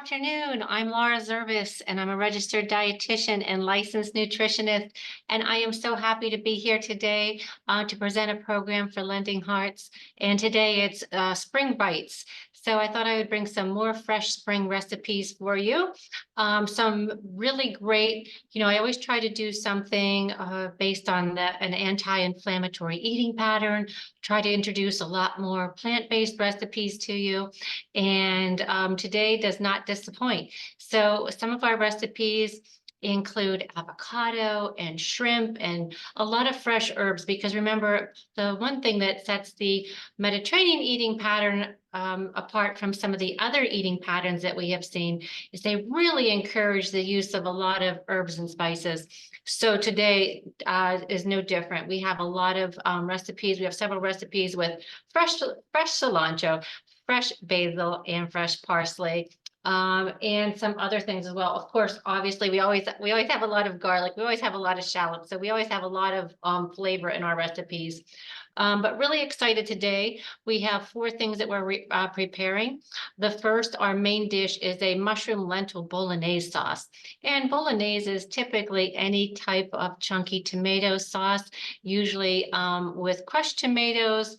afternoon. I'm Laura Zervos, and I'm a registered dietitian and licensed nutritionist. And I am so happy to be here today to present a program for Lending Hearts. And today it's Spring Bites. So I thought I would bring some more fresh spring recipes for you. Some really great, I always try to do something based on an anti-inflammatory eating pattern, try to introduce a lot more plant-based recipes to you. And today does not disappoint. So some of our recipes include avocado and shrimp and a lot of fresh herbs, because remember, the one thing that sets the Mediterranean eating pattern apart from some of the other eating patterns that we have seen is they really encourage the use of a lot of herbs and spices. So today is no different. We have a lot of recipes. We have several recipes with fresh cilantro, fresh basil, and fresh parsley, and some other things as well. Of course, obviously, we always have a lot of garlic. We always have a lot of shallots. So we always have a lot of flavor in our recipes. But really excited today. We have four things that we're preparing. The first, our main dish, is a mushroom lentil bolognese sauce. And bolognese is typically any type of chunky tomato sauce, usually with crushed tomatoes,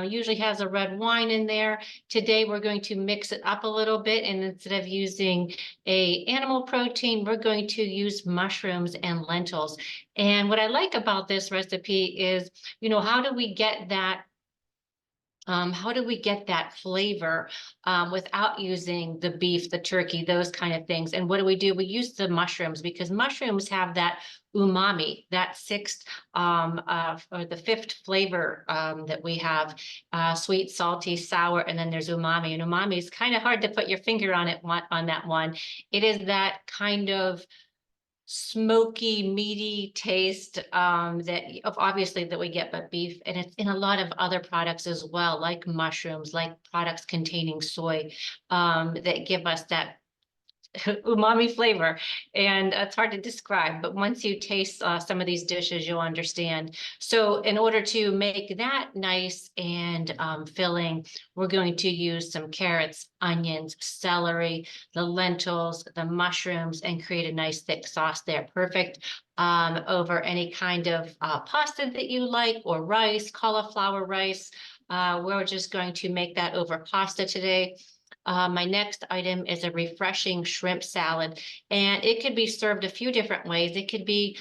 usually has a red wine in there. Today, we're going to mix it up a little bit, and instead of using a animal protein, we're going to use mushrooms and lentils. And what I like about this recipe is, how do we get that flavor without using the beef, the turkey, those kind of things? And what do? We use the mushrooms because mushrooms have that umami, that sixth or the fifth flavor that we have, sweet, salty, sour, and then there's umami. And umami is kind of hard to put your finger on that one. It is that kind of smoky, meaty taste obviously that we get but beef, and it's in a lot of other products as well, like mushrooms, like products containing soy, that give us that umami flavor. And it's hard to describe, but once you taste some of these dishes, you'll understand. So in order to make that nice and filling, we're going to use some carrots, onions, celery, the lentils, the mushrooms, and create a nice thick sauce there. Perfect over any kind of pasta that you like, or rice, cauliflower rice. We're just going to make that over pasta today. My next item is a refreshing shrimp salad, and it could be served a few different ways. It could be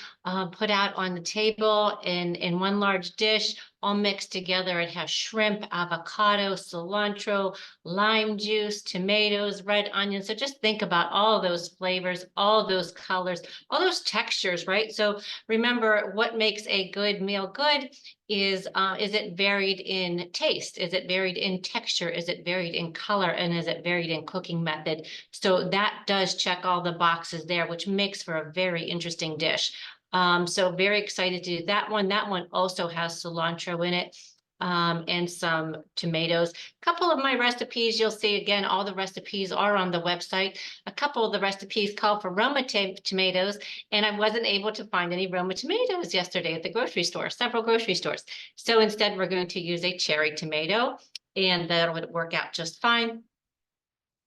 put out on the table in one large dish, all mixed together. It has shrimp, avocado, cilantro, lime juice, tomatoes, red onions. So just think about all those flavors, all those colors, all those textures, right? So remember, what makes a good meal good is it varied in taste? Is it varied in texture? Is it varied in color? And is it varied in cooking method? So that does check all the boxes there, which makes for a very interesting dish. So very excited to do that one. That one also has cilantro in it, and some tomatoes. A couple of my recipes, you'll see again, all the recipes are on the website. A couple of the recipes call for Roma tomatoes, and I wasn't able to find any Roma tomatoes yesterday at the grocery store, several grocery stores. So instead, we're going to use a cherry tomato, and that would work out just fine.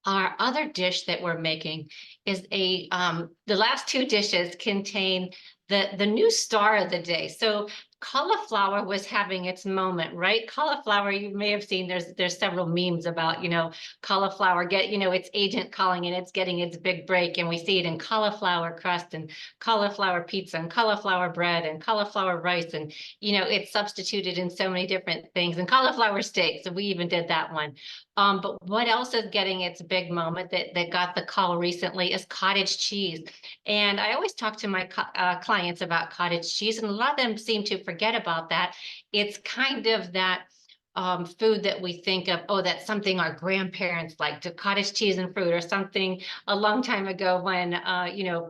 Our other dish that we're making is the last two dishes contain the new star of the day. So cauliflower was having its moment, right? Cauliflower, you may have seen there's several memes about, cauliflower its agent calling and it's getting its big break. And we see it in cauliflower crust and cauliflower pizza and cauliflower bread and cauliflower rice. And, it's substituted in so many different things, and cauliflower steak. So we even did that one. But what else is getting its big moment that got the call recently is cottage cheese. And I always talk to my clients about cottage cheese, and a lot of them seem to forget about that. It's kind of that food that we think of, that's something our grandparents liked, cottage cheese and fruit, or something a long time ago when,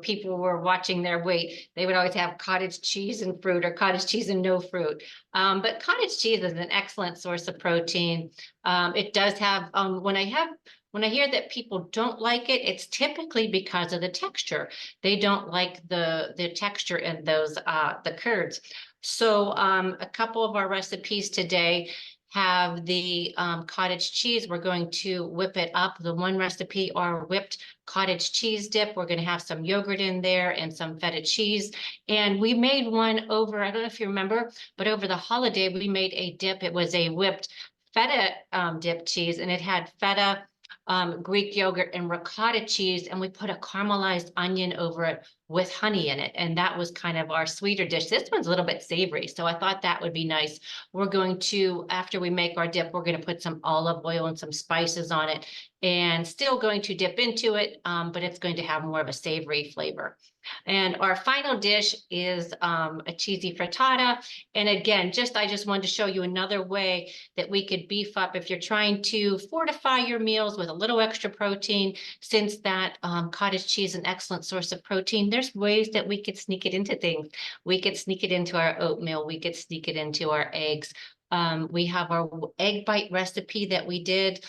people were watching their weight. They would always have cottage cheese and fruit, or cottage cheese and no fruit. But cottage cheese is an excellent source of protein. It does have, when I hear that people don't like it, it's typically because of the texture. They don't like the texture in those, the curds. So a couple of our recipes today have the cottage cheese. We're going to whip it up. The one recipe, our whipped cottage cheese dip. We're going to have some yogurt in there and some feta cheese. And we made one over, I don't know if you remember, but over the holiday, we made a dip. It was a whipped feta dip cheese, and it had feta, Greek yogurt, and ricotta cheese, and we put a caramelized onion over it with honey in it. And that was kind of our sweeter dish. This one's a little bit savory, so I thought that would be nice. We're going to, after we make our dip, we're going to put some olive oil and some spices on it, and still going to dip into it, but it's going to have more of a savory flavor. And our final dish is a cheesy frittata. And again, I just wanted to show you another way that we could beef up if you're trying to fortify your meals with a little extra protein. Since that cottage cheese is an excellent source of protein, there's ways that we could sneak it into things. We could sneak it into our oatmeal. We could sneak it into our eggs. We have our egg bite recipe that we did.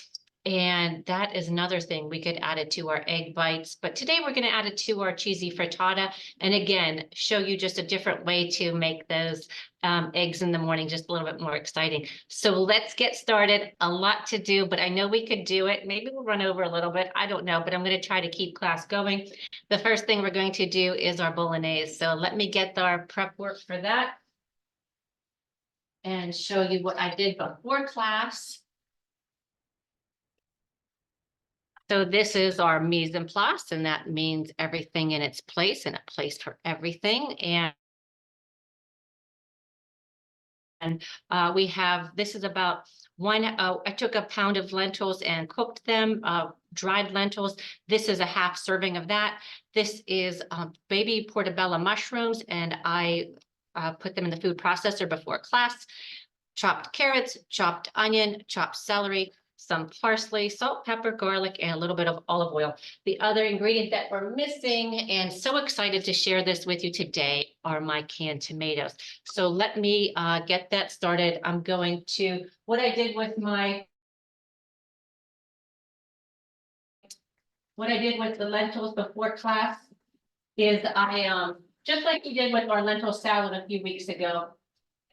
And that is another thing, we could add it to our egg bites. But today we're going to add it to our cheesy frittata. And again, show you just a different way to make those eggs in the morning just a little bit more exciting. So let's get started. A lot to do, but I know we could do it. Maybe we'll run over a little bit. I don't know, but I'm going to try to keep class going. The first thing we're going to do is our bolognese. So let me get our prep work for that and show you what I did before class. So this is our mise en place, and that means everything in its place and a place for everything. And we have, this is about I took a pound of lentils and cooked them, dried lentils. This is a half serving of that. This is baby portobello mushrooms, and I put them in the food processor before class. Chopped carrots, chopped onion, chopped celery, some parsley, salt, pepper, garlic, and a little bit of olive oil. The other ingredient that we're missing, and so excited to share this with you today, are my canned tomatoes. So let me get that started. I'm going to, what I did with the lentils before class is I, just like we did with our lentil salad a few weeks ago,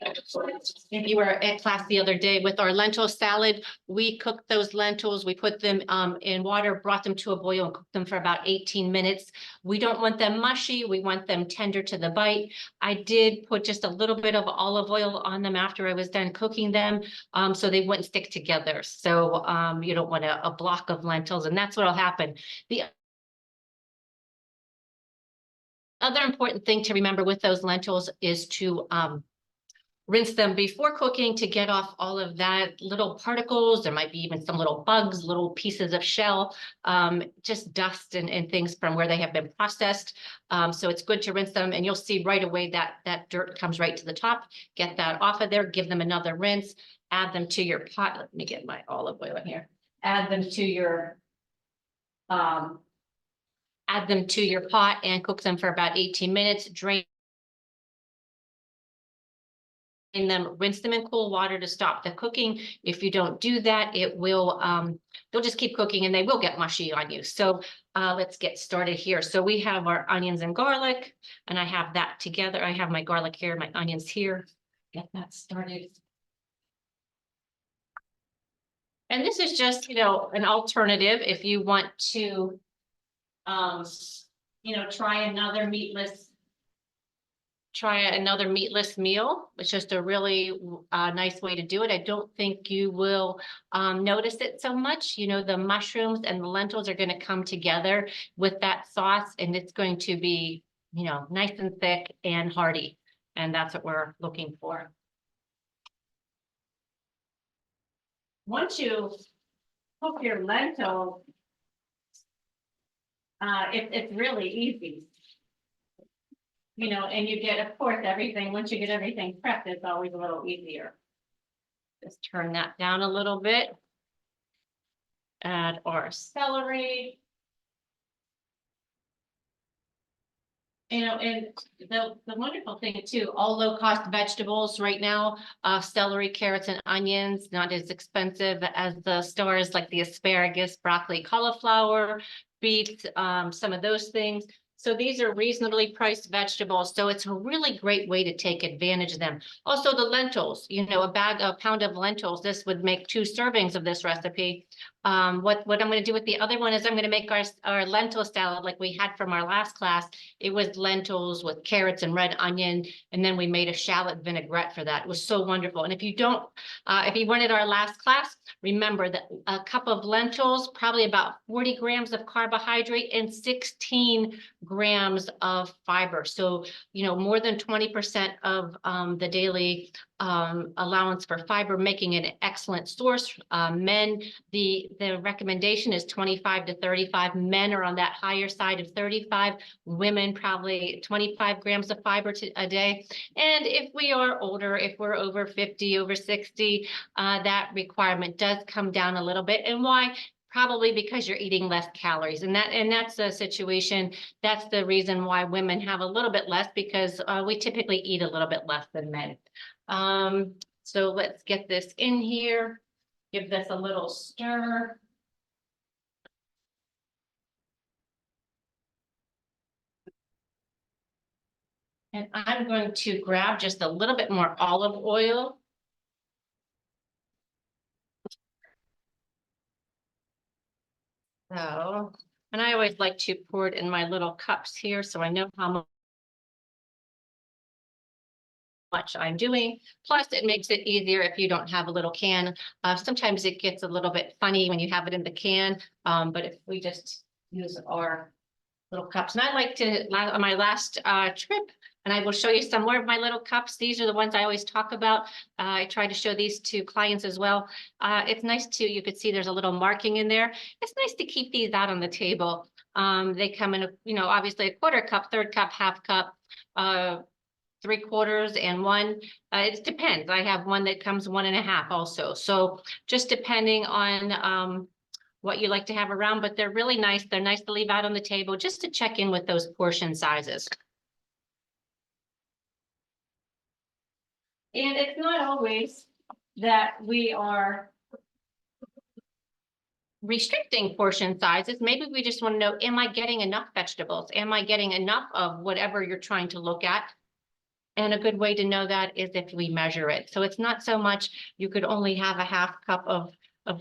if you were at class the other day, with our lentil salad, we cooked those lentils. We put them in water, brought them to a boil, and cooked them for about 18 minutes. We don't want them mushy. We want them tender to the bite. I did put just a little bit of olive oil on them after I was done cooking them, so they wouldn't stick together. So you don't want a block of lentils, and that's what'll happen. The other important thing to remember with those lentils is to rinse them before cooking to get off all of that little particles. There might be even some little bugs, little pieces of shell, just dust and things from where they have been processed. So it's good to rinse them, and you'll see right away that that dirt comes right to the top. Get that off of there, give them another rinse, add them to your pot. Let me get my olive oil in here. Add them to your pot and cook them for about 18 minutes. Drain them, rinse them in cool water to stop the cooking. If you don't do that, it will, they'll just keep cooking and they will get mushy on you. So let's get started here. So we have our onions and garlic, and I have that together. I have my garlic here, my onions here. Get that started. And this is just, an alternative if you want to, try another meatless meal. It's just a really nice way to do it. I don't think you will notice it so much. The mushrooms and the lentils are going to come together with that sauce, and it's going to be, nice and thick and hearty. And that's what we're looking for. Once you cook your lentils, it's really easy. And you get, of course, everything. Once you get everything prepped, it's always a little easier. Just turn that down a little bit. Add our celery. And the wonderful thing too, all low-cost vegetables right now, celery, carrots, and onions, not as expensive as the stores like the asparagus, broccoli, cauliflower, beets, some of those things. So these are reasonably priced vegetables. So it's a really great way to take advantage of them. Also the lentils, a pound of lentils, this would make 2 servings of this recipe. What I'm going to do with the other one is I'm going to make our lentil salad like we had from our last class. It was lentils with carrots and red onion, and then we made a shallot vinaigrette for that. It was so wonderful. And if you weren't at our last class, remember that a cup of lentils, probably about 40 grams of carbohydrate and 16 grams of fiber. So, more than 20% of the daily allowance for fiber, making an excellent source. Men, the recommendation is 25 to 35. Men are on that higher side of 35. Women probably 25 grams of fiber a day. And if we are older, if we're over 50, over 60, that requirement does come down a little bit. And why? Probably because you're eating less calories, and that's a situation. That's the reason why women have a little bit less, because we typically eat a little bit less than men. So let's get this in here. Give this a little stir. And I'm going to grab just a little bit more olive oil. So, and I always like to pour it in my little cups here, so I know how much I'm doing. Plus, it makes it easier if you don't have a little can. Sometimes it gets a little bit funny when you have it in the can, but if we just use our little cups. And I like to, on my last trip, and I will show you some more of my little cups. These are the ones I always talk about. I try to show these to clients as well. It's nice to, you could see there's a little marking in there. It's nice to keep these out on the table. They come in, obviously a quarter cup, third cup, half cup, 3/4 and 1. It depends. I have one that comes 1.5 also. So just depending on what you like to have around, but they're really nice. They're nice to leave out on the table just to check in with those portion sizes. And it's not always that we are restricting portion sizes. Maybe we just want to know, am I getting enough vegetables? Am I getting enough of whatever you're trying to look at? And a good way to know that is if we measure it. So it's not so much you could only have a half cup of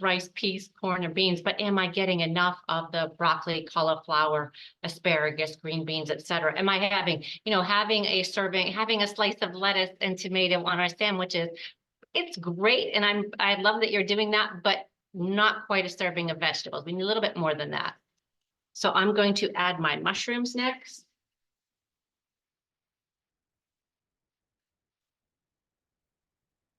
rice, peas, corn, or beans, but am I getting enough of the broccoli, cauliflower, asparagus, green beans, etc.? Am I having a serving, having a slice of lettuce and tomato on our sandwiches? It's great, and I love that you're doing that, but not quite a serving of vegetables. We need a little bit more than that. So I'm going to add my mushrooms next.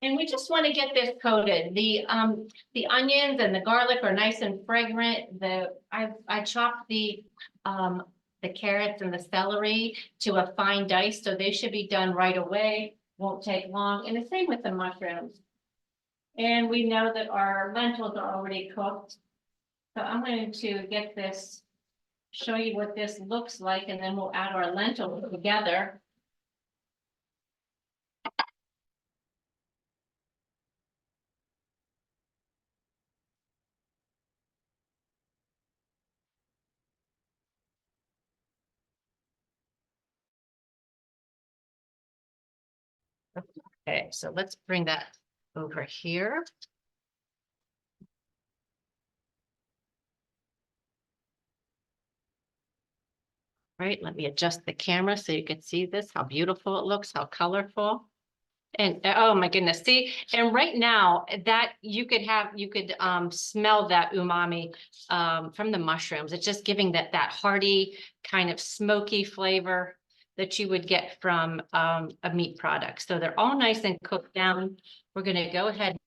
And we just want to get this coated. The onions and the garlic are nice and fragrant. I chopped the carrots and the celery to a fine dice, so they should be done right away. Won't take long. And the same with the mushrooms. And we know that our lentils are already cooked. So I'm going to get this, show you what this looks like, and then we'll add our lentils together. Okay, so let's bring that over here. Right, let me adjust the camera so you can see this, how beautiful it looks, how colorful. And oh my goodness, see, and right now that you could smell that umami from the mushrooms. It's just giving that hearty kind of smoky flavor that you would get from a meat product. So they're all nice and cooked down. We're going to go ahead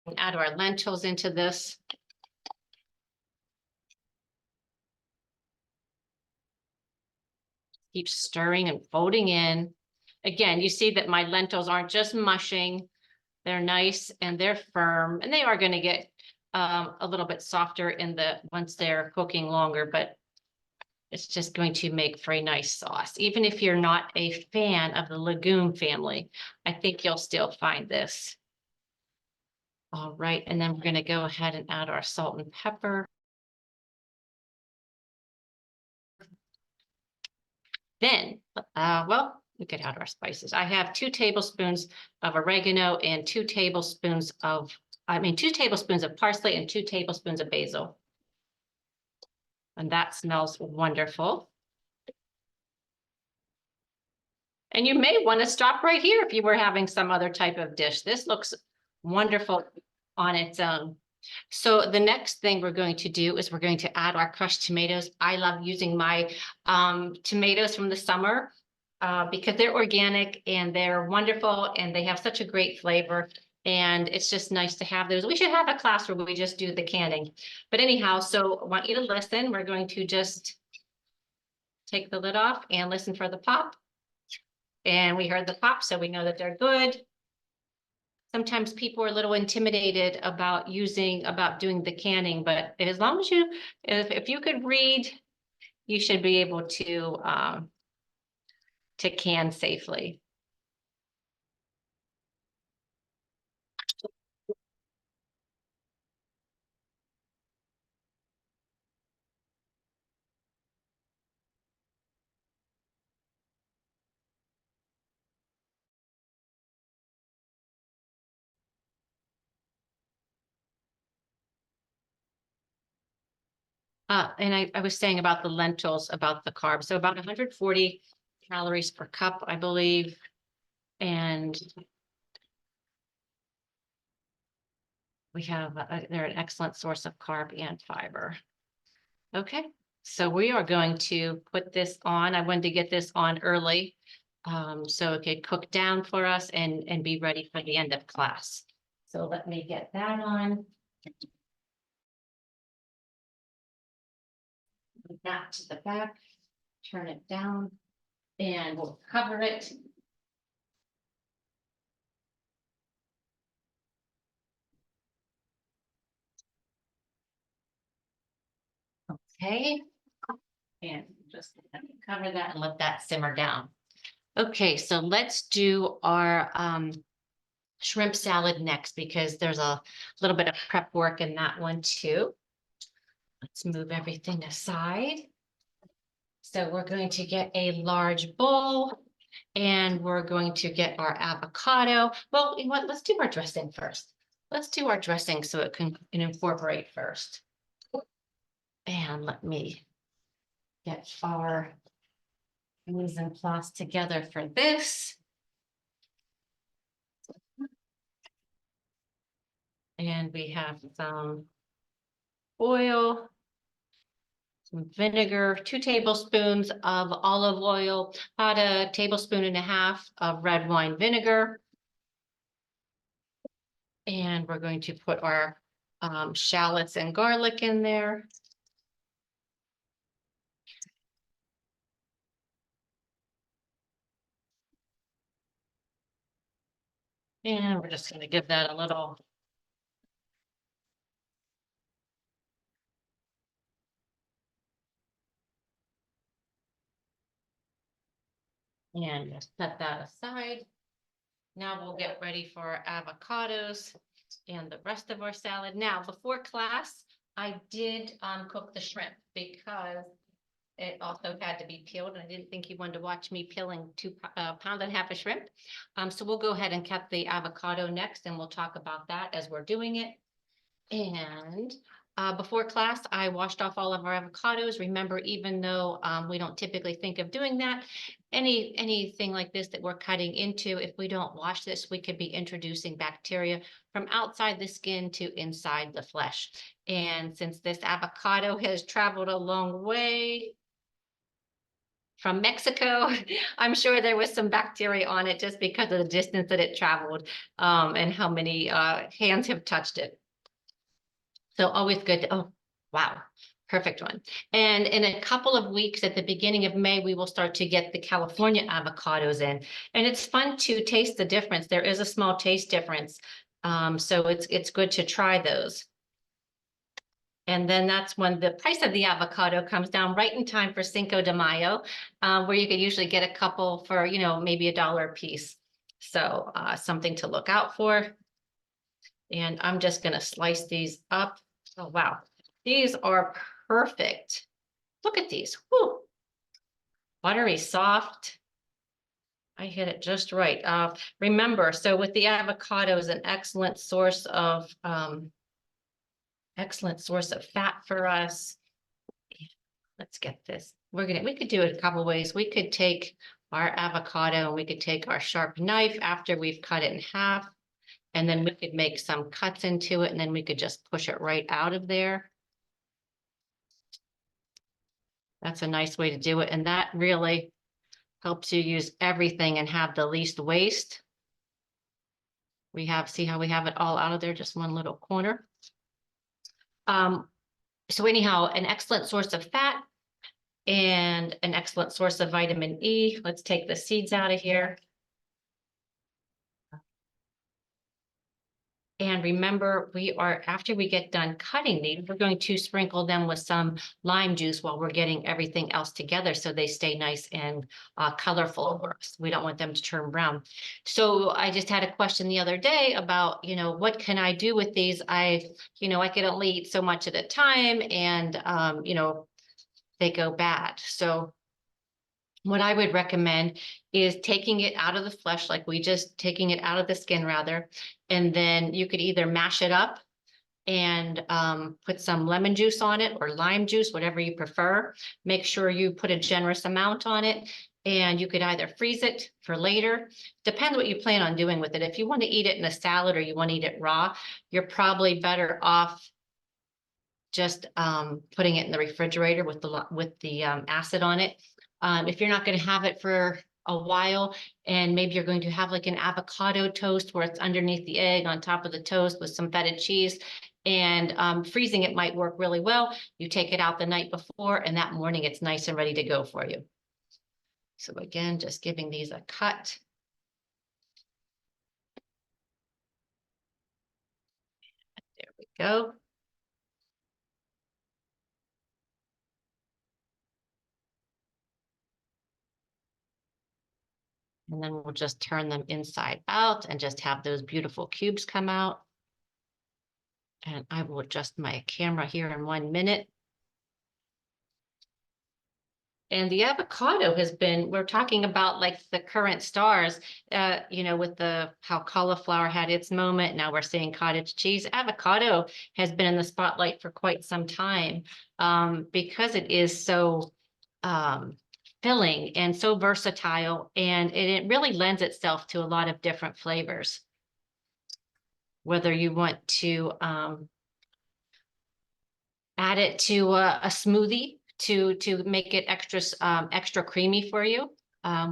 and add our lentils into this. Keep stirring and folding in. Again, you see that my lentils aren't just mushing. They're nice and they're firm, and they are going to get a little bit softer once they're cooking longer, but it's just going to make for a nice sauce. Even if you're not a fan of the legume family, I think you'll still find this. All right, and then we're going to go ahead and add our salt and pepper. Then, well, we could add our spices. I have 2 tablespoons of oregano and 2 tablespoons of, 2 tablespoons of parsley and 2 tablespoons of basil. And that smells wonderful. And you may want to stop right here if you were having some other type of dish. This looks wonderful on its own. So the next thing we're going to do is we're going to add our crushed tomatoes. I love using my tomatoes from the summer because they're organic and they're wonderful and they have such a great flavor. And it's just nice to have those. We should have a class where we just do the canning. But anyhow, so I want you to listen. We're going to just take the lid off and listen for the pop. And we heard the pop, so we know that they're good. Sometimes people are a little intimidated about doing the canning, but as long as if you could read, you should be able to can safely. And I was saying about the lentils, about the carbs, so about 140 calories per cup, I believe. And they're an excellent source of carb and fiber. Okay, so we are going to put this on. I wanted to get this on early so it could cook down for us and be ready for the end of class. So let me get that on. Put that to the back, turn it down, and we'll cover it. Okay, and just cover that and let that simmer down. Okay, so let's do our shrimp salad next because there's a little bit of prep work in that one too. Let's move everything aside. So we're going to get a large bowl and we're going to get our avocado. Well, you know what? Let's do our dressing first. Let's do our dressing so it can incorporate first. And let me get our mise en place together for this. And we have some oil, some vinegar, 2 tablespoons of olive oil, about a tablespoon and a half of red wine vinegar. And we're going to put our shallots and garlic in there. And we're just going to give that a little and just set that aside. Now we'll get ready for our avocados and the rest of our salad. Now, before class, I did cook the shrimp because it also had to be peeled, and I didn't think you wanted to watch me peeling 2 pounds and a half of shrimp. So we'll go ahead and cut the avocado next, and we'll talk about that as we're doing it. And before class, I washed off all of our avocados. Remember, even though we don't typically think of doing that, anything like this that we're cutting into, if we don't wash this, we could be introducing bacteria from outside the skin to inside the flesh. And since this avocado has traveled a long way from Mexico, I'm sure there was some bacteria on it just because of the distance that it traveled and how many hands have touched it. So always good to, oh, wow, perfect one. And in a couple of weeks at the beginning of May, we will start to get the California avocados in. And it's fun to taste the difference. There is a small taste difference. So it's good to try those. And then that's when the price of the avocado comes down right in time for Cinco de Mayo, where you could usually get a couple for, maybe $1 a piece. So something to look out for. And I'm just going to slice these up. Oh, wow. These are perfect. Look at these. Whew. buttery soft. I hit it just right. Remember, so with the avocado is an excellent source of fat for us. Let's get this. We could do it a couple ways. We could take our avocado and we could take our sharp knife after we've cut it in half. And then we could make some cuts into it and then we could just push it right out of there. That's a nice way to do it. And that really helps you use everything and have the least waste. See how we have it all out of there, just one little corner. So anyhow, an excellent source of fat and an excellent source of vitamin E. Let's take the seeds out of here. And remember, after we get done cutting these, we're going to sprinkle them with some lime juice while we're getting everything else together so they stay nice and colorful for us. We don't want them to turn brown. So I just had a question the other day about, what can I do with these? I could only eat so much at a time and, they go bad. So what I would recommend is taking it out of the flesh, taking it out of the skin rather, and then you could either mash it up and put some lemon juice on it or lime juice, whatever you prefer. Make sure you put a generous amount on it, and you could either freeze it for later. Depends what you plan on doing with it. If you want to eat it in a salad or you want to eat it raw, you're probably better off just putting it in the refrigerator with the acid on it. If you're not going to have it for a while and maybe you're going to have like an avocado toast where it's underneath the egg on top of the toast with some feta cheese, and freezing it might work really well. You take it out the night before and that morning it's nice and ready to go for you. So again, just giving these a cut. There we go. And then we'll just turn them inside out and just have those beautiful cubes come out. And I will adjust my camera here in 1 minute. And the avocado we're talking about like the current stars, with how cauliflower had its moment. Now we're seeing cottage cheese. Avocado has been in the spotlight for quite some time because it is so filling and so versatile, and it really lends itself to a lot of different flavors. Whether you want to add it to a smoothie to make it extra creamy for you.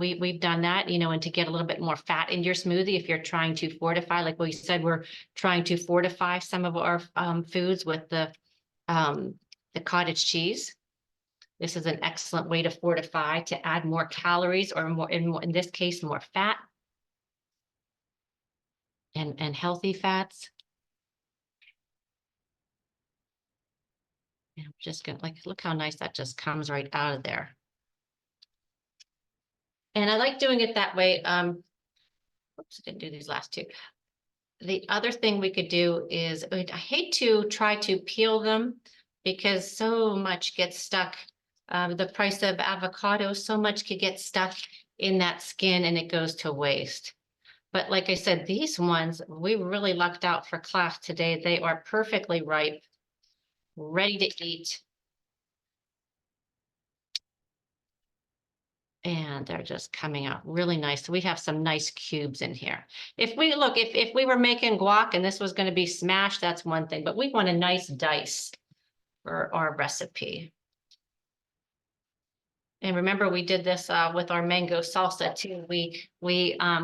We've done that, and to get a little bit more fat in your smoothie if you're trying to fortify, like we said, we're trying to fortify some of our foods with the cottage cheese. This is an excellent way to fortify, to add more calories or more, in this case, more fat and healthy fats. And I'm just gonna look how nice that just comes right out of there. And I like doing it that way. Oops, I didn't do these last two. The other thing we could do is, I hate to try to peel them because so much gets stuck. The price of avocado, so much could get stuck in that skin and it goes to waste. But like I said, these ones, we really lucked out for class today. They are perfectly ripe, ready to eat. And they're just coming out really nice. So we have some nice cubes in here. If we were making guac and this was going to be smashed, that's one thing, but we want a nice dice for our recipe. And remember, we did this with our mango salsa too. We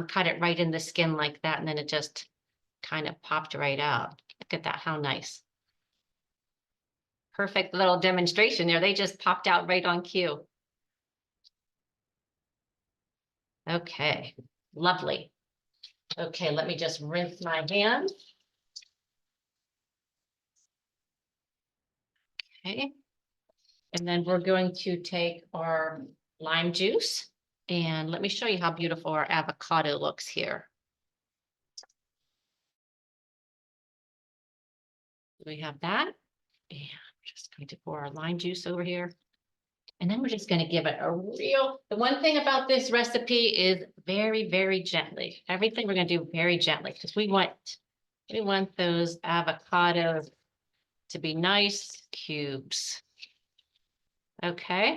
cut it right in the skin like that, and then it just kind of popped right out. Look at that, how nice. Perfect little demonstration there. They just popped out right on cue. Okay, lovely. Okay, let me just rinse my hands. Okay. And then we're going to take our lime juice and let me show you how beautiful our avocado looks here. We have that. And I'm just going to pour our lime juice over here. And then we're just gonna give it a the one thing about this recipe is very, very gently. Everything we're gonna do very gently because we want those avocados to be nice cubes. Okay.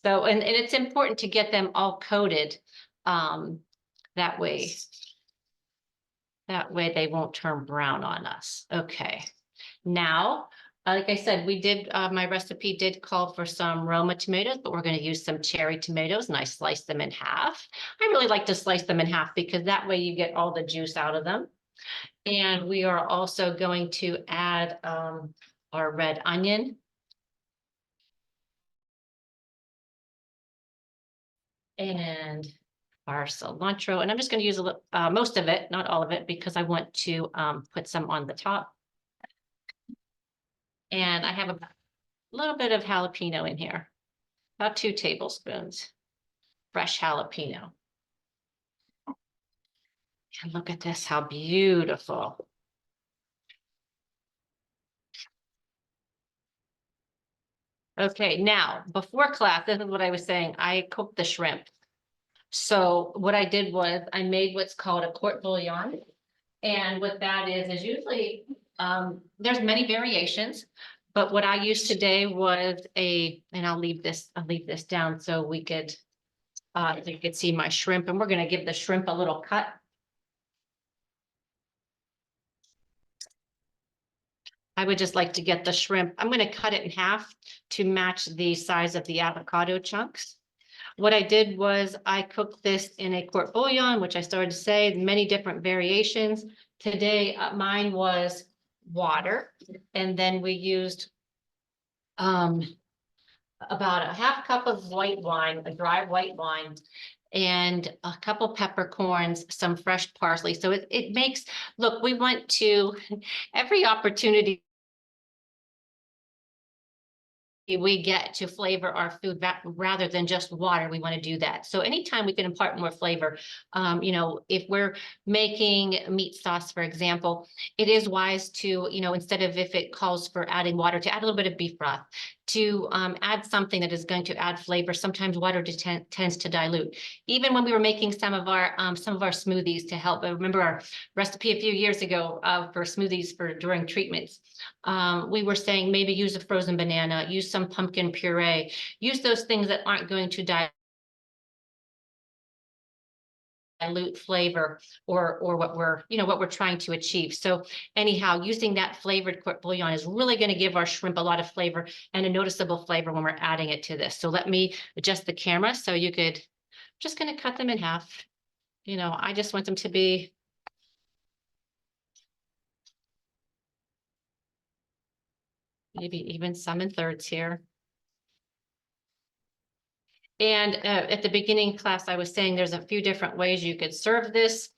So, and it's important to get them all coated. That way they won't turn brown on us. Okay. Now, like I said, my recipe did call for some Roma tomatoes, but we're going to use some cherry tomatoes and I sliced them in half. I really like to slice them in half because that way you get all the juice out of them. And we are also going to add our red onion. And our cilantro, and I'm just going to use a little, most of it, not all of it, because I want to put some on the top. And I have a little bit of jalapeno in here, about 2 tablespoons, fresh jalapeno. And look at this, how beautiful. Okay, now, before class, this is what I was saying, I cooked the shrimp. So what I did was I made what's called a court bouillon. And what that is usually, there's many variations, but what I used today was and I'll leave this down so we could, so you could see my shrimp, and we're gonna give the shrimp a little cut. I would just like to get the shrimp, I'm gonna cut it in half to match the size of the avocado chunks. What I did was I cooked this in a court bouillon, which I started to say, many different variations. Today, mine was water, and then we used about a half cup of white wine, a dry white wine, and a couple peppercorns, some fresh parsley. So it makes, look, we want to, every opportunity we get to flavor our food rather than just water, we want to do that. So anytime we can impart more flavor, if we're making meat sauce, for example, it is wise to, instead of, if it calls for adding water, to add a little bit of beef broth, to add something that is going to add flavor. Sometimes water tends to dilute. Even when we were making some of our smoothies to help, I remember our recipe a few years ago for smoothies during treatments. We were saying maybe use a frozen banana, use some pumpkin puree, use those things that aren't going to dilute flavor or what we're trying to achieve. So anyhow, using that flavored court bouillon is really going to give our shrimp a lot of flavor and a noticeable flavor when we're adding it to this. So let me adjust the camera so you could, just going to cut them in half. I just want them to be maybe even some in thirds here. And at the beginning class, I was saying there's a few different ways you could serve this.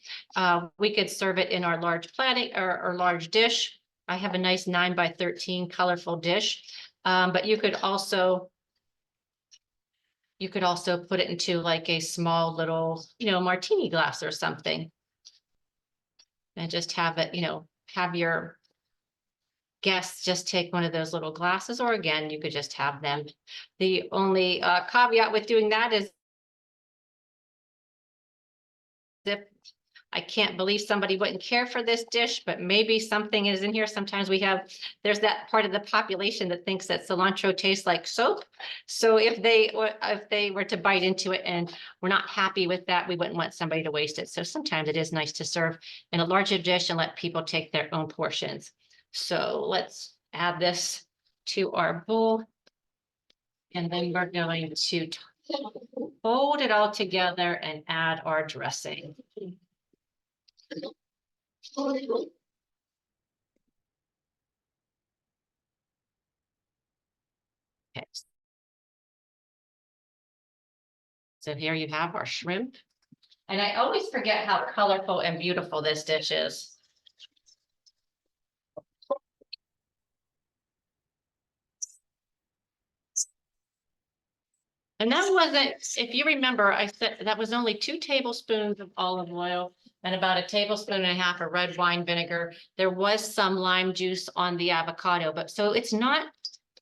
We could serve it in our large plating or large dish. I have a nice 9x13 colorful dish, but you could also put it into like a small little, martini glass or something. And just have it, have your guests just take one of those little glasses, or again, you could just have them. The only caveat with doing that is if I can't believe somebody wouldn't care for this dish, but maybe something is in here. Sometimes there's that part of the population that thinks that cilantro tastes like soap. So if they were to bite into it and we're not happy with that, we wouldn't want somebody to waste it. So sometimes it is nice to serve in a larger dish and let people take their own portions. So let's add this to our bowl. And then we're going to fold it all together and add our dressing. Okay. So here you have our shrimp. And I always forget how colorful and beautiful this dish is. And that wasn't, if you remember, I said that was only 2 tablespoons of olive oil and about a tablespoon and a half of red wine vinegar. There was some lime juice on the avocado, but so it's not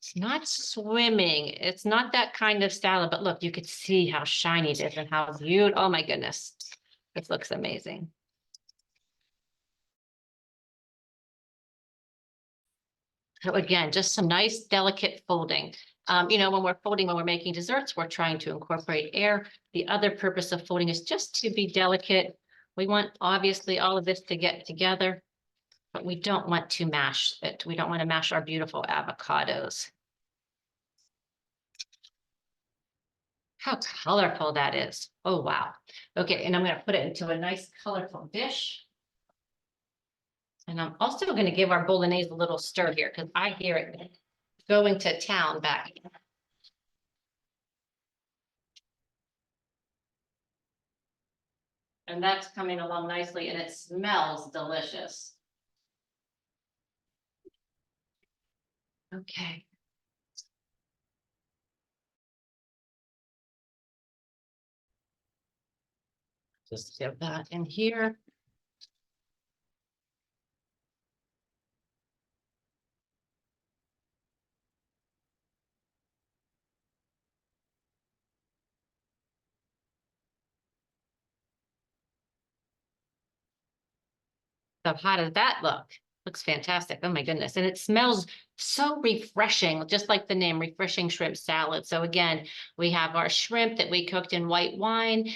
It's not swimming. It's not that kind of salad, but look, you could see how shiny it is and how beautiful. Oh my goodness. This looks amazing. So again, just some nice delicate folding. When we're folding, when we're making desserts, we're trying to incorporate air. The other purpose of folding is just to be delicate. We want obviously all of this to get together, but we don't want to mash it. We don't want to mash our beautiful avocados. How colorful that is. Oh, wow. Okay, and I'm going to put it into a nice colorful dish. And I'm also going to give our bolognese a little stir here because I hear it going to town back. And that's coming along nicely and it smells delicious. Okay. Just give that in here. So how does that look? Looks fantastic. Oh my goodness. And it smells so refreshing, just like the name, refreshing shrimp salad. So again, we have our shrimp that we cooked in white wine.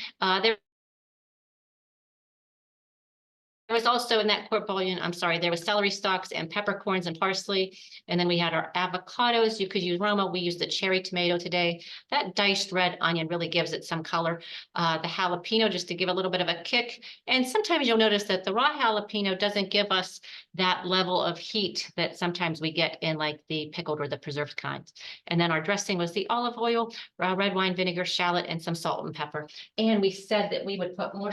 There was also in that court bouillon, I'm sorry, there was celery stalks and peppercorns and parsley. And then we had our avocados. You could use Roma. We used the cherry tomato today. That diced red onion really gives it some color. The jalapeno just to give a little bit of a kick. And sometimes you'll notice that the raw jalapeno doesn't give us that level of heat that sometimes we get in like the pickled or the preserved kinds. And then our dressing was the olive oil, red wine vinegar, shallot, and some salt and pepper. And we said that we would put more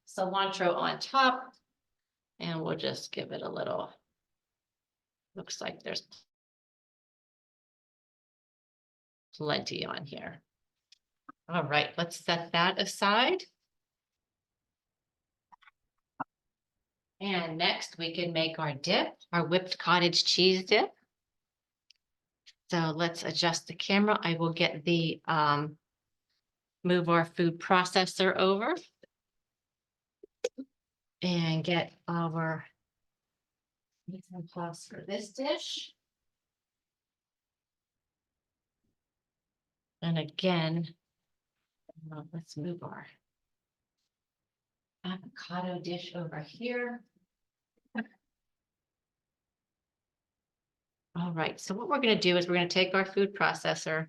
cilantro on top, and we'll just give it a little, looks like there's plenty on here. All right, let's set that aside. And next we can make our dip, our whipped cottage cheese dip. So let's adjust the camera. I will get the, move our food processor over and get our mise en place for this dish. And again, let's move our avocado dish over here. All right, so what we're going to do is we're going to take our food processor.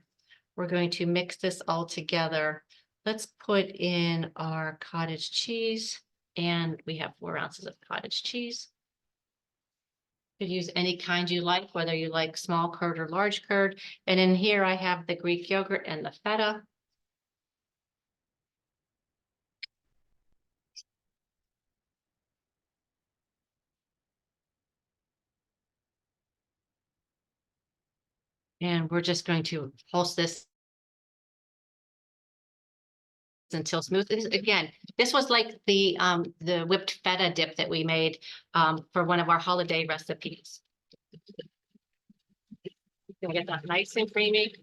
We're going to mix this all together. Let's put in our cottage cheese, and we have 4 ounces of cottage cheese. You could use any kind you like, whether you like small curd or large curd. And in here I have the Greek yogurt and the feta. And we're just going to pulse this until smooth. Again, this was like the whipped feta dip that we made for one of our holiday recipes. Gonna get that nice and creamy.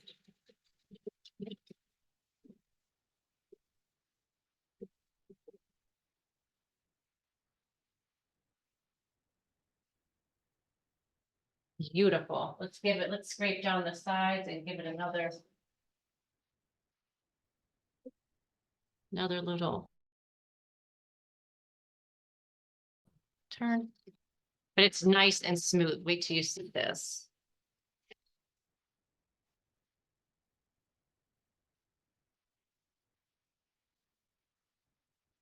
Beautiful. Let's scrape down the sides and give it another little turn. But it's nice and smooth. Wait till you see this.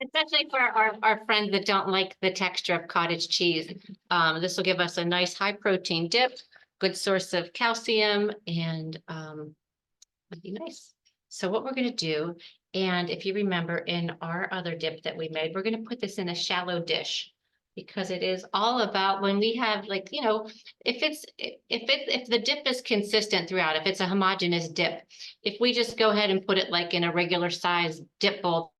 Especially for our friends that don't like the texture of cottage cheese. This will give us a nice high protein dip, good source of calcium, and would be nice. So what we're going to do, and if you remember in our other dip that we made, we're going to put this in a shallow dish because it is all about when we have like, if the dip is consistent throughout, if it's a homogeneous dip, if we just go ahead and put it like in a regular size dip bowl,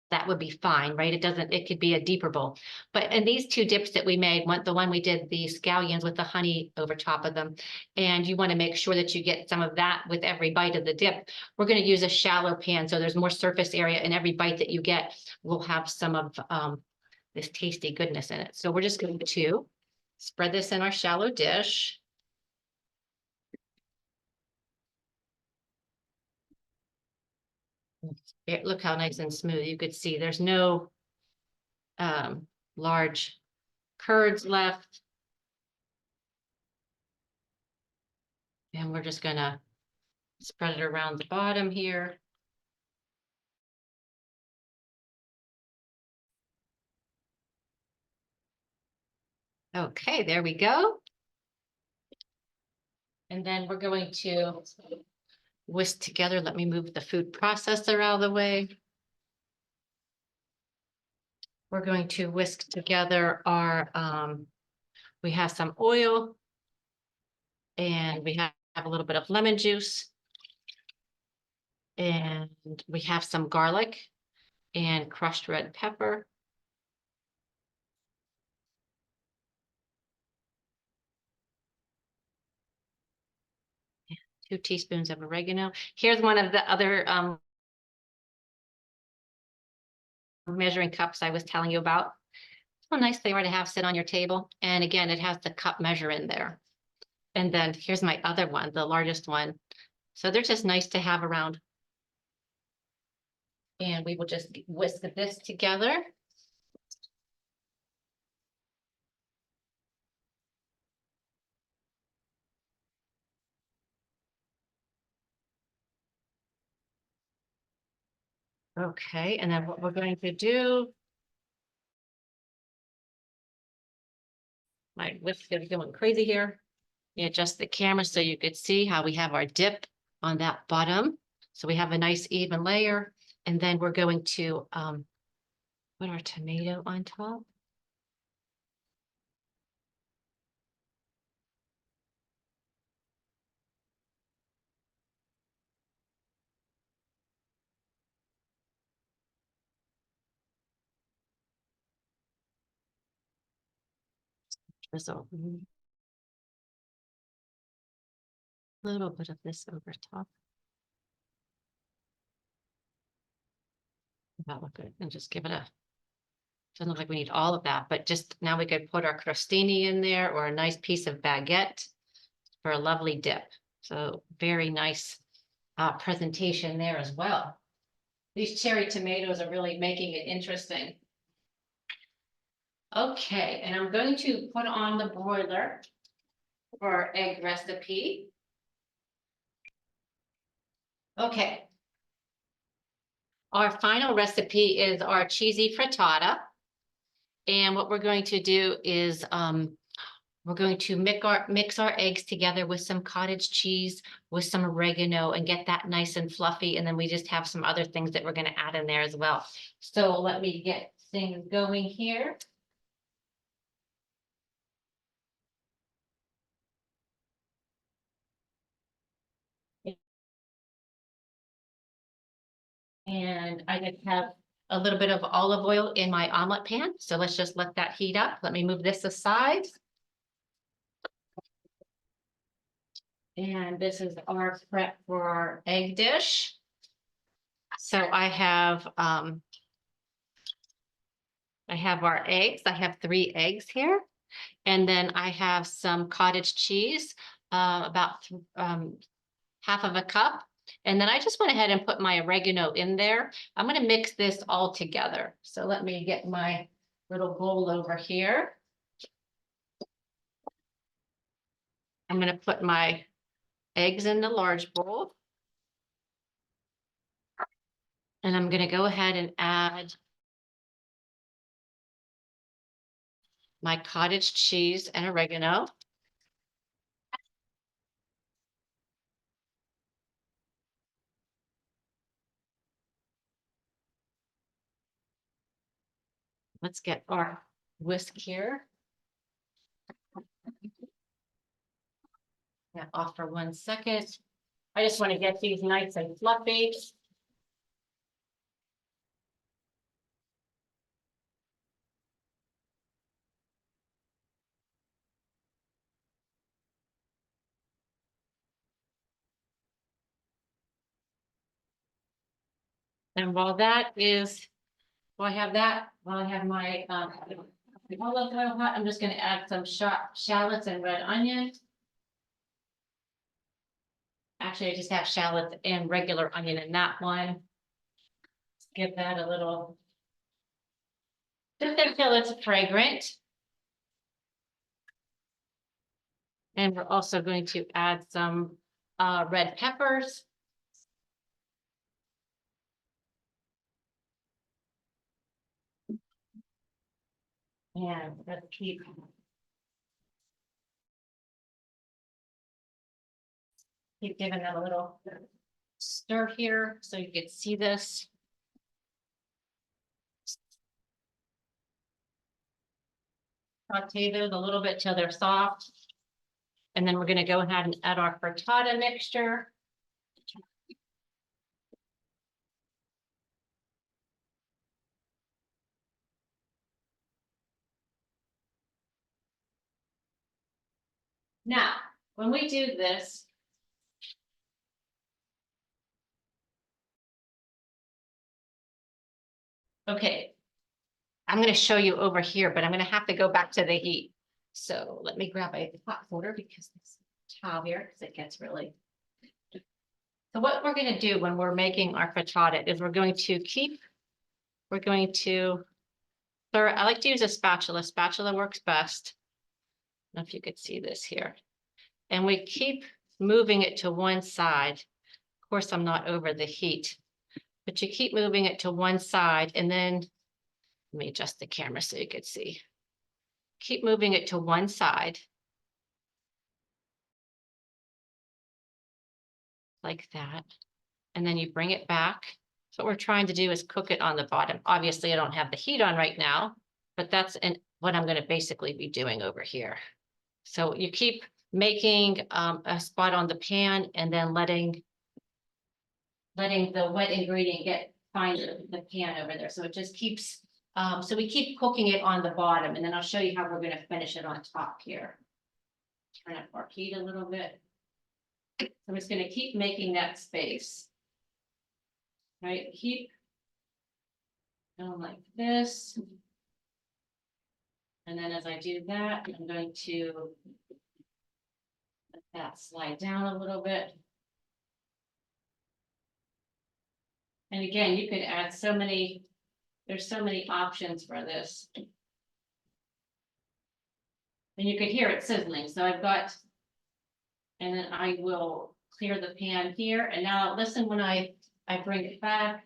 that would be fine, right? It could be a deeper bowl. But in these two dips that we made, the one we did the scallions with the honey over top of them, and you want to make sure that you get some of that with every bite of the dip. We're going to use a shallow pan, so there's more surface area, and every bite that you get will have some of this tasty goodness in it. So we're just going to spread this in our shallow dish. Look how nice and smooth. You could see there's no large curds left. And we're just gonna spread it around the bottom here. Okay, there we go. And then we're going to whisk together. Let me move the food processor out of the way. We're going to whisk together our, we have some oil and we have a little bit of lemon juice. And we have some garlic and crushed red pepper. 2 teaspoons of oregano. Here's one of the other measuring cups I was telling you about. How nice they are to have sit on your table. And again, it has the cup measure in there. And then here's my other one, the largest one. So they're just nice to have around. And we will just whisk this together. Okay, and then what we're going to do, my whisk is going crazy here. You adjust the camera so you could see how we have our dip on that bottom. So we have a nice even layer. And then we're going to put our tomato on top. Drizzle a little bit of this over top. That look good. And just give it a, doesn't look like we need all of that, but just now we could put our crostini in there or a nice piece of baguette for a lovely dip. So very nice presentation there as well. These cherry tomatoes are really making it interesting. Okay, and I'm going to put on the broiler for our egg recipe. Okay. Our final recipe is our cheesy frittata. And what we're going to do is we're going to mix our eggs together with some cottage cheese, with some oregano, and get that nice and fluffy. And then we just have some other things that we're going to add in there as well. So let me get things going here. And I just have a little bit of olive oil in my omelet pan. So let's just let that heat up. Let me move this aside. And this is our prep for our egg dish. So I have our eggs. I have 3 eggs here. And then I have some cottage cheese, about half of a cup. And then I just went ahead and put my oregano in there. I'm going to mix this all together. So let me get my little bowl over here. I'm going to put my eggs in the large bowl. And I'm going to go ahead and add my cottage cheese and oregano. Let's get our whisk here. Off for 1 second. I just want to get these nice and fluffy. And while I have that, while I have my, olive oil hot, I'm just gonna add some shallots and red onion. Actually, I just have shallots and regular onion in that one. Give that a little, just until it's fragrant. And we're also going to add some red peppers. And let's keep giving them a little stir here so you can see this. Saute those a little bit till they're soft. And then we're going to go ahead and add our frittata mixture. Now, when we do this, okay, I'm going to show you over here, but I'm going to have to go back to the heat. So let me grab a hot water because this towel here, because it gets really. So what we're going to do when we're making our frittata is we're going to stir. I like to use a spatula. Spatula works best. I don't know if you could see this here. And we keep moving it to one side. Of course, I'm not over the heat, but you keep moving it to one side, and then let me adjust the camera so you could see. Keep moving it to one side. Like that. And then you bring it back. So what we're trying to do is cook it on the bottom. Obviously, I don't have the heat on right now, but that's what I'm going to basically be doing over here. So you keep making a spot on the pan and then letting the wet ingredient find the pan over there. So it just keeps, so we keep cooking it on the bottom, and then I'll show you how we're going to finish it on top here. Turn up our heat a little bit. I'm just going to keep making that space. Right, keep going like this. And then as I do that, I'm going to let that slide down a little bit. And again, you could add there's so many options for this. And you could hear it sizzling. So I've got, and then I will clear the pan here. And now listen when I bring it back.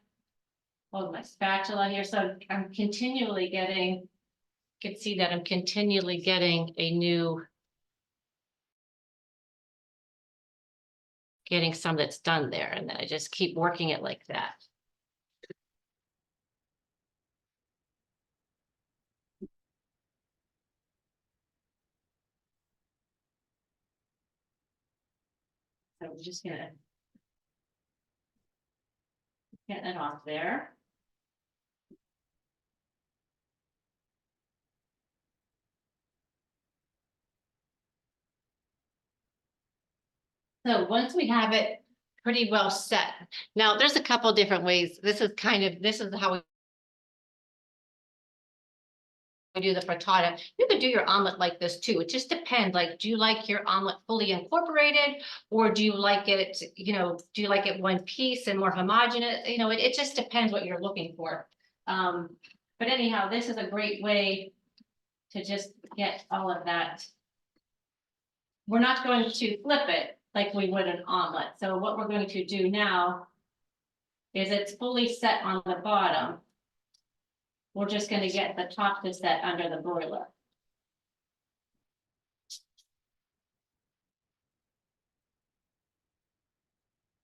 Hold my spatula here. So I'm continually getting, you can see that I'm continually getting getting some that's done there. And then I just keep working it like that. So I'm just gonna get that off there. So once we have it pretty well set, now there's a couple different ways. This is how we do the frittata. You could do your omelet like this too. It just depends. Like, do you like your omelet fully incorporated, or do you like it, do you like it one piece and more homogeneous? It just depends what you're looking for. But anyhow, this is a great way to just get all of that. We're not going to flip it like we would an omelet. So what we're going to do now is it's fully set on the bottom. We're just going to get the top to set under the broiler.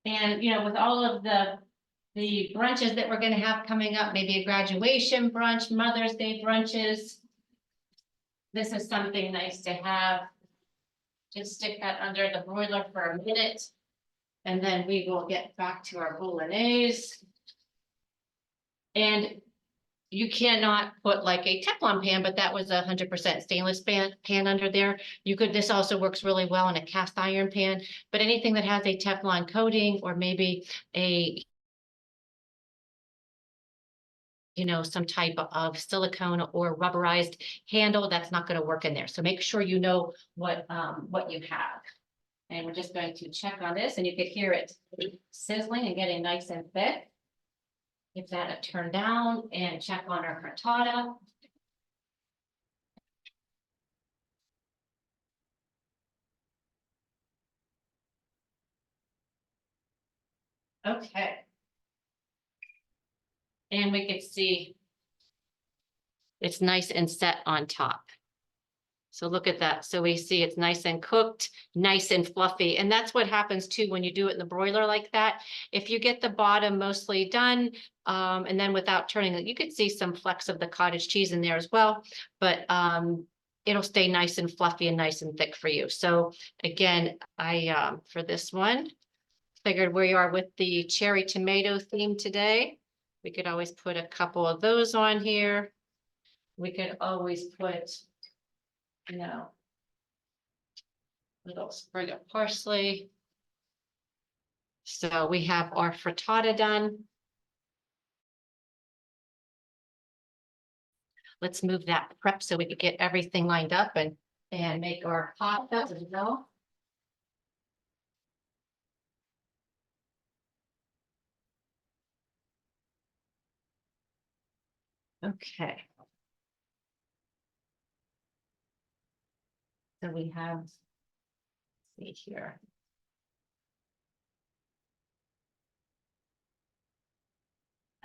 And, with all of the brunches that we're going to have coming up, maybe a graduation brunch, Mother's Day brunches, this is something nice to have. Just stick that under the broiler for a minute, and then we will get back to our bolognese. And you cannot put like a Teflon pan, but that was 100% stainless pan under there. This also works really well in a cast iron pan, but anything that has a Teflon coating or maybe a some type of silicone or rubberized handle, that's not going to work in there. So make sure you know what you have. And we're just going to check on this, and you could hear it sizzling and getting nice and thick. Give that a turn down and check on our frittata. Okay. And we can see it's nice and set on top. So look at that. So we see it's nice and cooked, nice and fluffy. And that's what happens too when you do it in the broiler like that. If you get the bottom mostly done, and then without turning it, you could see some flecks of the cottage cheese in there as well. But it'll stay nice and fluffy and nice and thick for you. So again, for this one, figured where you are with the cherry tomato theme today. We could always put a couple of those on here. We could always put, little sprig of parsley. So we have our frittata done. Let's move that prep so we can get everything lined up and make our pasta as well. Okay. So we have, let's see here.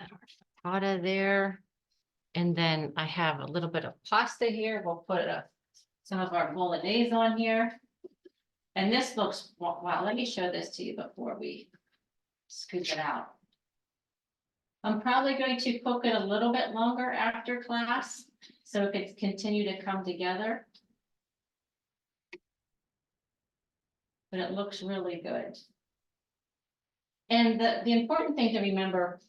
Our frittata there. And then I have a little bit of pasta here. We'll put some of our bolognese on here. And this looks, wow, let me show this to you before we scoop it out. I'm probably going to cook it a little bit longer after class, so it can continue to come together. But it looks really good. And the important thing to remember,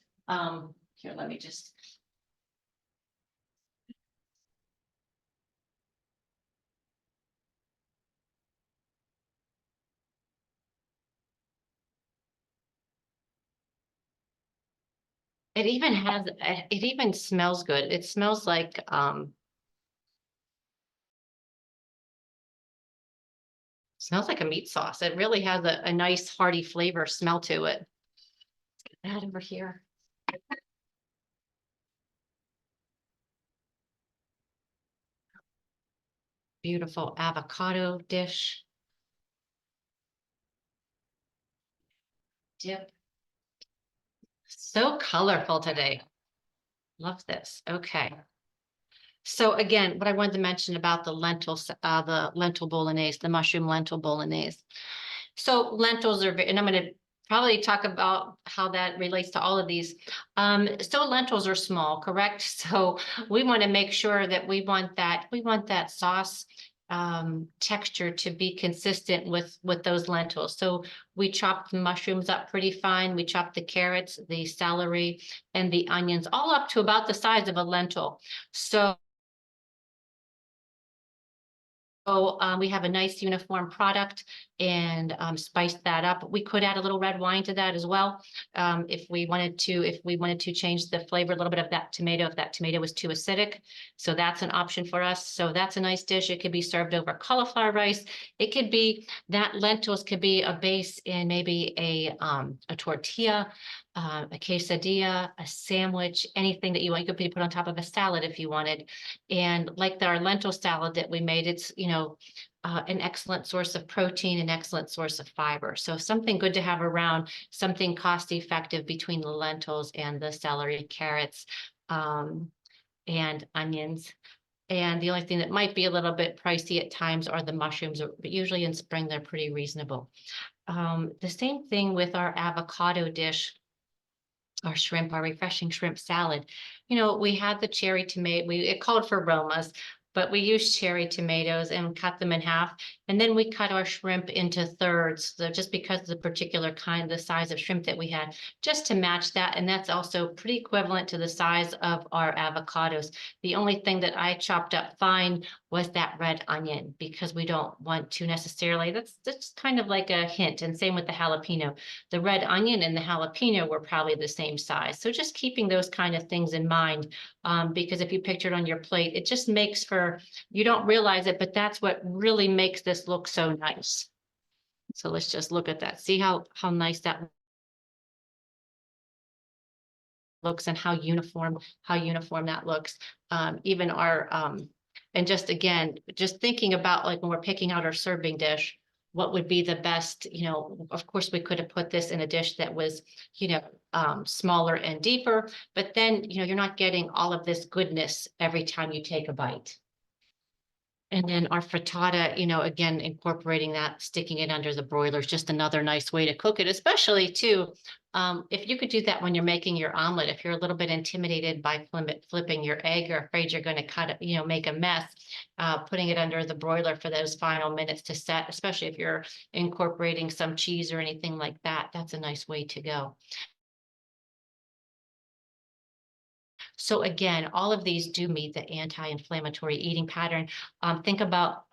here, let me just. It even smells good. It smells like, smells like a meat sauce. It really has a nice hearty flavor smell to it. Let's get that over here. Beautiful avocado dish. Dip. So colorful today. Love this. Okay. So again, what I wanted to mention about the lentil bolognese, the mushroom lentil bolognese. So lentils are, and I'm going to probably talk about how that relates to all of these. So lentils are small, correct? So we want to make sure that we want that sauce texture to be consistent with those lentils. So we chop the mushrooms up pretty fine. We chop the carrots, the celery, and the onions all up to about the size of a lentil. So we have a nice uniform product and spice that up. We could add a little red wine to that as well. If we wanted to change the flavor a little bit of that tomato, if that tomato was too acidic. So that's an option for us. So that's a nice dish. It could be served over cauliflower rice. It could be that lentils could be a base in maybe a tortilla, a quesadilla, a sandwich, anything that you want. You could put on top of a salad if you wanted. And like our lentil salad that we made, it's, an excellent source of protein, an excellent source of fiber. So something good to have around, something cost effective between the lentils and the celery, carrots, and onions. And the only thing that might be a little bit pricey at times are the mushrooms, but usually in spring, they're pretty reasonable. The same thing with our avocado dish. Our shrimp, our refreshing shrimp salad. We had the cherry tomato, it called for aromas, but we used cherry tomatoes and cut them in half. And then we cut our shrimp into thirds, so just because of the particular kind, the size of shrimp that we had, just to match that. And that's also pretty equivalent to the size of our avocados. The only thing that I chopped up fine was that red onion, because we don't want to necessarily, that's kind of like a hint. And same with the jalapeno. The red onion and the jalapeno were probably the same size. So just keeping those kind of things in mind, because if you picture it on your plate, it just makes for, you don't realize it, but that's what really makes this look so nice. So let's just look at that. See how nice that looks and how uniform that looks. Even our and just again, just thinking about like when we're picking out our serving dish, what would be the best, of course we could have put this in a dish that was, smaller and deeper, but then, you're not getting all of this goodness every time you take a bite. And then our frittata, again, incorporating that, sticking it under the broiler is just another nice way to cook it, especially too. If you could do that when you're making your omelet, if you're a little bit intimidated by flipping your egg or afraid you're going to cut it, make a mess, putting it under the broiler for those final minutes to set, especially if you're incorporating some cheese or anything like that, that's a nice way to go. So again, all of these do meet the anti-inflammatory eating pattern. Think about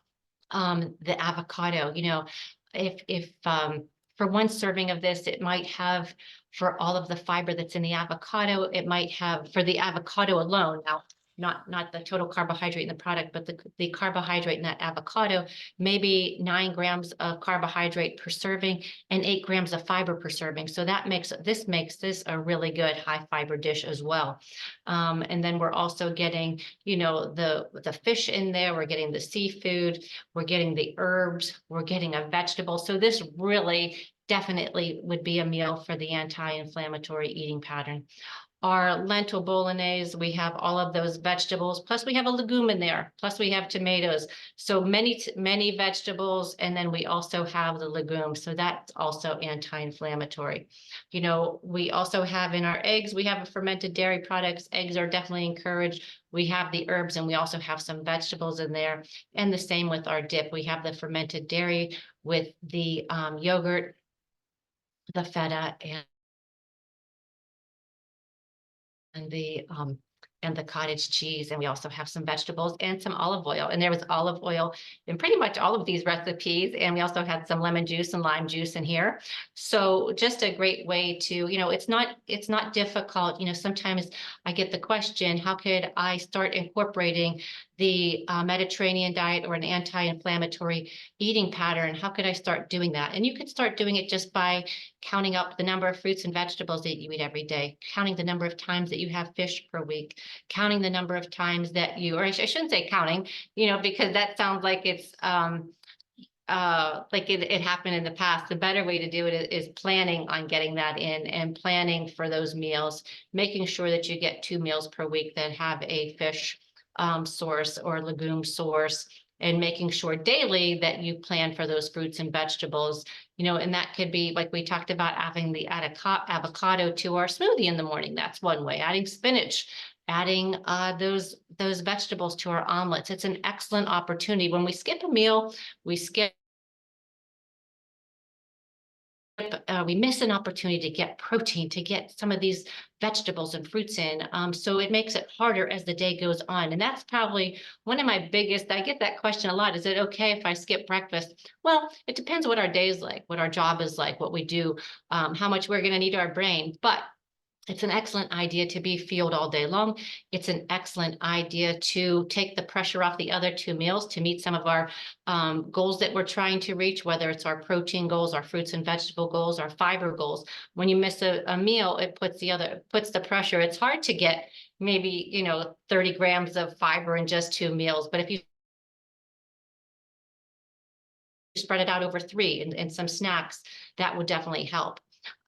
the avocado, if for one serving of this, it might have, for all of the fiber that's in the avocado, it might have, for the avocado alone, now not the total carbohydrate in the product, but the carbohydrate in that avocado, maybe 9 grams of carbohydrate per serving and 8 grams of fiber per serving. So that makes this a really good high fiber dish as well. And then we're also getting, the fish in there, we're getting the seafood, we're getting the herbs, we're getting a vegetable. So this really definitely would be a meal for the anti-inflammatory eating pattern. Our lentil bolognese, we have all of those vegetables, plus we have a legume in there, plus we have tomatoes. So many vegetables, and then we also have the legume. So that's also anti-inflammatory. We also have in our eggs, we have fermented dairy products. Eggs are definitely encouraged. We have the herbs and we also have some vegetables in there. And the same with our dip. We have the fermented dairy with the yogurt, the feta, and the cottage cheese, and we also have some vegetables and some olive oil. And there was olive oil in pretty much all of these recipes, and we also had some lemon juice and lime juice in here. So just a great way to, it's not difficult. Sometimes I get the question, how could I start incorporating the Mediterranean diet or an anti-inflammatory eating pattern? How could I start doing that? And you could start doing it just by counting up the number of fruits and vegetables that you eat every day, counting the number of times that you have fish per week, counting the number of times that or I shouldn't say counting, because that sounds like it's like it happened in the past. The better way to do it is planning on getting that in and planning for those meals, making sure that you get 2 meals per week that have a fish source or legume source, and making sure daily that you plan for those fruits and vegetables, and that could be like we talked about, adding the avocado to our smoothie in the morning. That's one way. Adding spinach, adding those vegetables to our omelets. It's an excellent opportunity. When we skip a meal, we miss an opportunity to get protein, to get some of these vegetables and fruits in. So it makes it harder as the day goes on. And that's probably one of my biggest, I get that question a lot. Is it okay if I skip breakfast? Well, it depends what our day is like, what our job is like, what we do, how much we're going to need our brain. But it's an excellent idea to be fueled all day long. It's an excellent idea to take the pressure off the other 2 meals to meet some of our goals that we're trying to reach, whether it's our protein goals, our fruits and vegetable goals, our fiber goals. When you miss a meal, it puts the pressure. It's hard to get maybe, 30 grams of fiber in just 2 meals. But if you spread it out over 3 and some snacks, that would definitely help.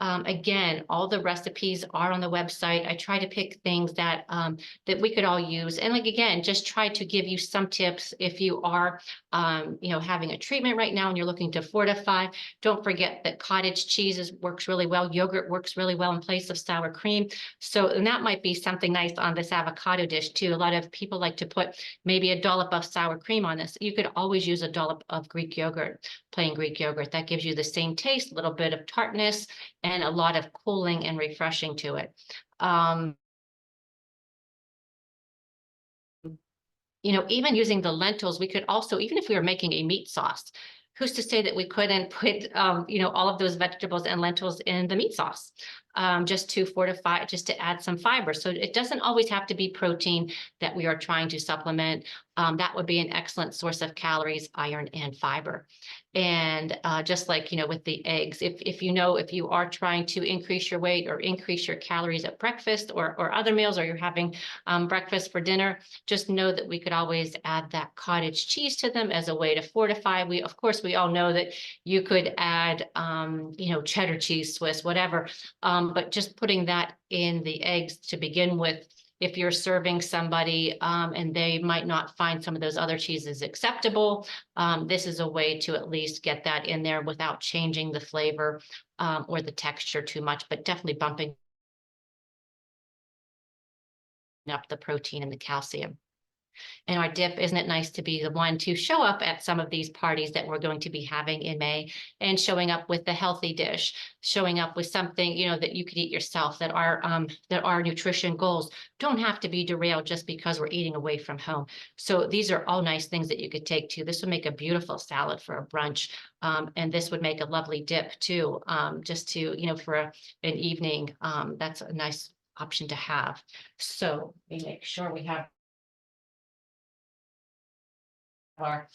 Again, all the recipes are on the website. I try to pick things that that we could all use. And like, again, just try to give you some tips if you are, having a treatment right now and you're looking to fortify. Don't forget that cottage cheese works really well. Yogurt works really well in place of sour cream. So, and that might be something nice on this avocado dish too. A lot of people like to put maybe a dollop of sour cream on this. You could always use a dollop of Greek yogurt, plain Greek yogurt. That gives you the same taste, a little bit of tartness, and a lot of cooling and refreshing to it. Even using the lentils, we could also, even if we were making a meat sauce, who's to say that we couldn't put, all of those vegetables and lentils in the meat sauce, just to fortify, just to add some fiber. So it doesn't always have to be protein that we are trying to supplement. That would be an excellent source of calories, iron, and fiber. And just like, with the eggs, if you are trying to increase your weight or increase your calories at breakfast or other meals, or you're having breakfast for dinner, just know that we could always add that cottage cheese to them as a way to fortify. Of course, we all know that you could add, cheddar cheese, Swiss, whatever. But just putting that in the eggs to begin with, if you're serving somebody and they might not find some of those other cheeses acceptable, this is a way to at least get that in there without changing the flavor or the texture too much, but definitely bumping up the protein and the calcium. And our dip, isn't it nice to be the one to show up at some of these parties that we're going to be having in May, and showing up with the healthy dish, showing up with something, that you could eat yourself, that our nutrition goals don't have to be derailed just because we're eating away from home. So these are all nice things that you could take too. This would make a beautiful salad for a brunch. And this would make a lovely dip too, just to, for an evening. That's a nice option to have. So we make sure we have our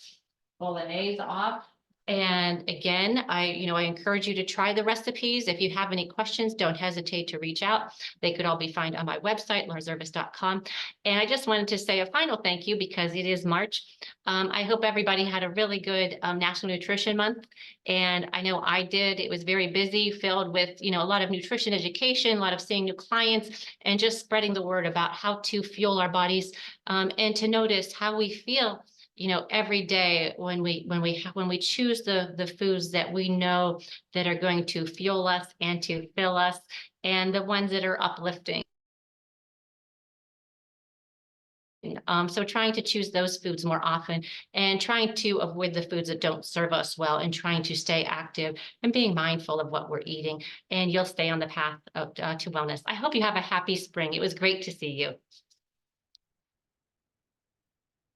bolognese off. And again, I encourage you to try the recipes. If you have any questions, don't hesitate to reach out. They could all be found on my website, laurazervos.com. And I just wanted to say a final thank you because it is March. I hope everybody had a really good National Nutrition Month. And I know I did. It was very busy, filled with, a lot of nutrition education, a lot of seeing new clients, and just spreading the word about how to fuel our bodies, and to notice how we feel every day when we choose the foods that we know that are going to fuel us and to fill us, and the ones that are uplifting. So trying to choose those foods more often, and trying to avoid the foods that don't serve us well, and trying to stay active and being mindful of what we're eating, and you'll stay on the path to wellness. I hope you have a happy spring. It was great to see you.